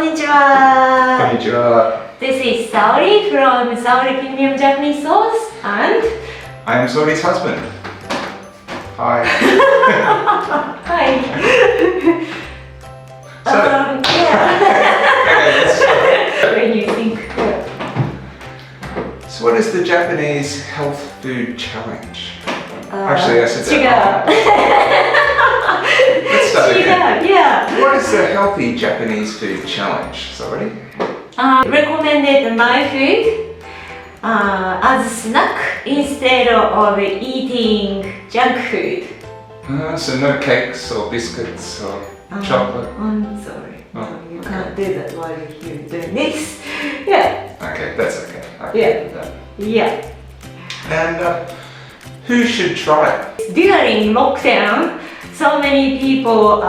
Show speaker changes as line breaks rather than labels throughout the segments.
Konnichiwa.
Konnichiwa.
This is Saori from Saori Premium Japanese Sauce and
I am Saori's husband. Hi.
Hi.
So,
yeah.
okay, let's start.
When you think.
So what is the Japanese health food challenge? Actually, I said that wrong. Let's start again.
Yeah.
What is the healthy Japanese food challenge? Saori?
Recommended my food as snack instead of eating junk food.
So no cakes or biscuits or chocolate?
I'm sorry.
Oh,
You
okay.
can't do that while you're doing this. Yeah.
Okay, that's okay. I can
Yeah.
do that.
Yeah.
And who should try it?
During lockdown, so many people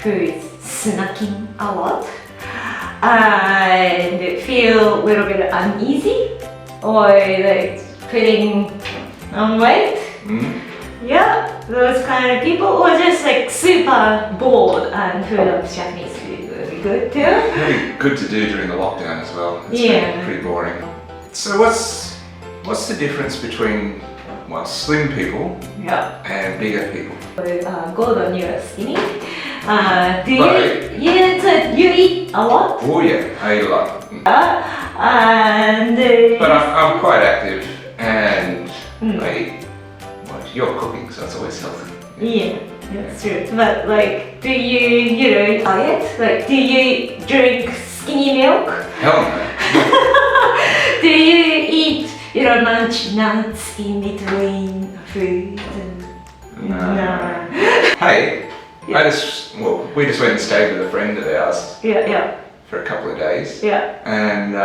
who is snacking a lot and feel a little bit uneasy or like putting on weight. Yeah, those kind of people, or just like super bored and food of Japanese food would be good too.
Really good to do during the lockdown as well. It's been pretty boring. So what's the difference between slim people
Yeah.
and bigger people?
Gordon, you're skinny.
Right.
You eat a lot?
Oh yeah, I eat a lot.
And
But I'm quite active and I eat you're cooking, so it's always healthy.
yeah, that's true. But like, do you diet? Like, do you drink skinny milk?
Hell no.
Do you eat lunch nuts in between food?
No. Hey,
Yeah.
we just went and stayed with a friend of ours
Yeah.
for a couple of days.
Yeah.
And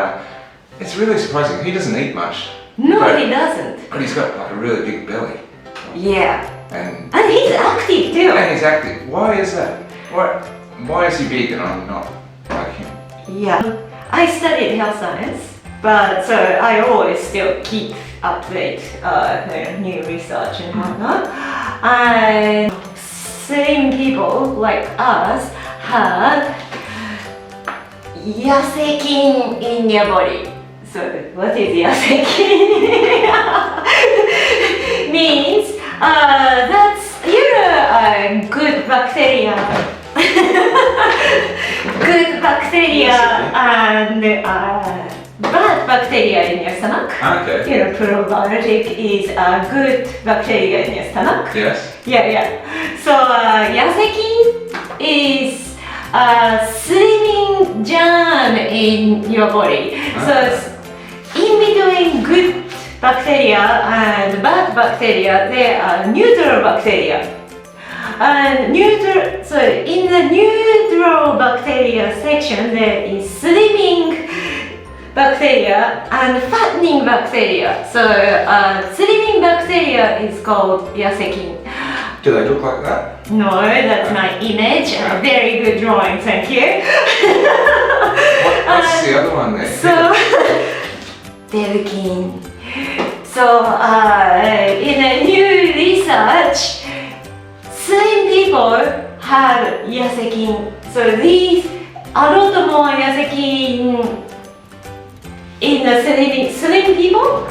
it's really surprising. He doesn't eat much.
No,
But-
he doesn't.
But he's got like a really big belly.
Yeah.
And
He's active too.
he's active. Why is that? Why is he big and I'm not like him?
Yeah. I studied health science, but so I always still keep up to date new research and whatnot. And same people like us have yase-kin in your body. So what is yase-kin? Means that's good bacteria. Good bacteria and bad bacteria in your stomach.
Okay.
Probiotic is a good bacteria in your stomach.
Yes.
Yeah. So yase-kin is a slimming germ in your body. So it's in between good bacteria and bad bacteria, there are neutral bacteria. And so in the neutral bacteria section, there is slimming bacteria and fattening bacteria. So slimming bacteria is called yase-kin.
Do they look like that?
No, that's my image. A very good drawing, thank you.
What's the other one there?
So, DASHI. So, in a new research, slim people have yase-kin. So these a lot more yase-kin in the slim people,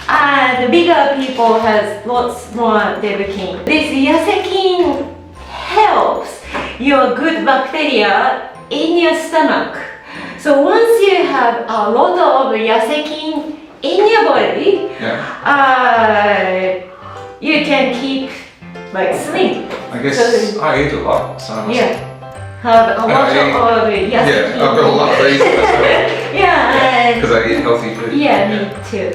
and bigger people has lots more DASHI. This yase-kin helps your good bacteria in your stomach. So once you have a lot of yase-kin in your body, you can keep like slim.
I guess
So-
I eat a lot, so I must
have a lot of yase-kin.
Yeah, I've got a lot of these
Yeah,
because I eat healthy food.
yeah, me too.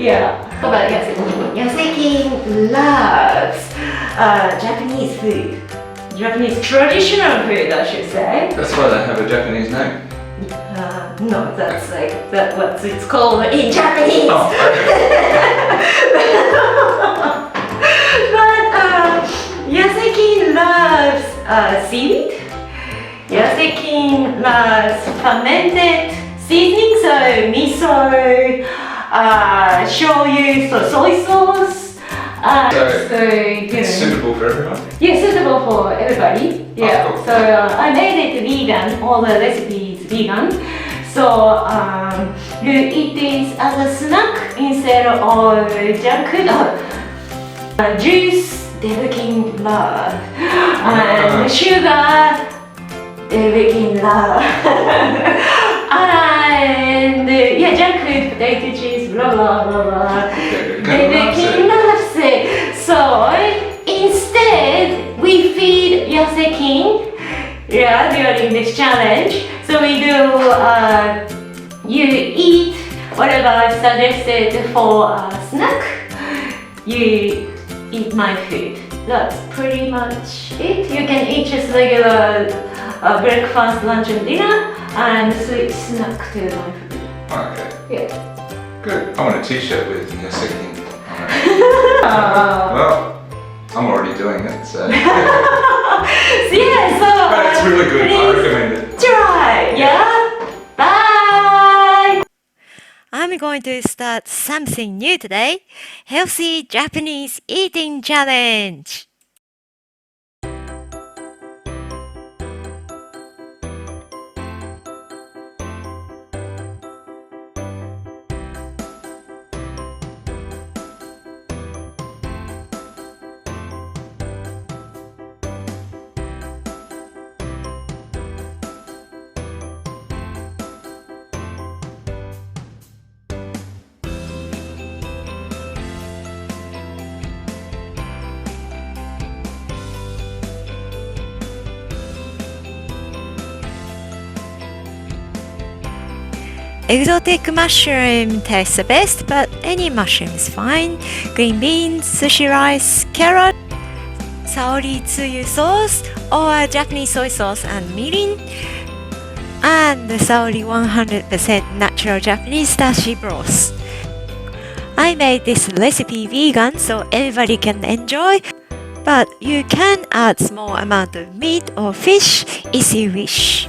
Yeah. How about yase-kin? Yase-kin loves Japanese food. Japanese traditional food, I should say.
That's why they have a Japanese name.
No, that's what it's called in Japanese.
Oh,
But yase-kin loves seaweed. Yase-kin loves fermented seasoning, so miso, shoyu, so soy sauce, So, you
It's
know.
suitable for everyone?
Yeah, suitable for everybody. Yeah.
Oh, cool.
So I made it vegan. All the recipes vegan. So you eat this as a snack instead of junk food. Juice, drinking love, and sugar, drinking love, and yeah, junk food, potato chips, blah blah blah blah. Drinking love. So instead, we feed yase-kin during this challenge. So we do, you eat whatever is suggested for a snack, you eat my food. That's pretty much it. You can eat just regular breakfast, lunch and dinner, and sweet snack to my food.
Okay.
Yeah.
Good. I want a t-shirt with yase-kin. Well, I'm already doing it, so.
Yeah, so
But it's really good. I recommend it.
Try, yeah? Bye! I'm going to start something new today. Healthy Japanese eating challenge. Exotic mushroom tastes the best, but any mushroom is fine. Green beans, sushi rice, carrot, Saori tsuyu sauce or Japanese soy sauce and mirin, and the Saori 100% natural Japanese dashi broth. I made this recipe vegan so everybody can enjoy, but you can add small amount of meat or fish if you wish.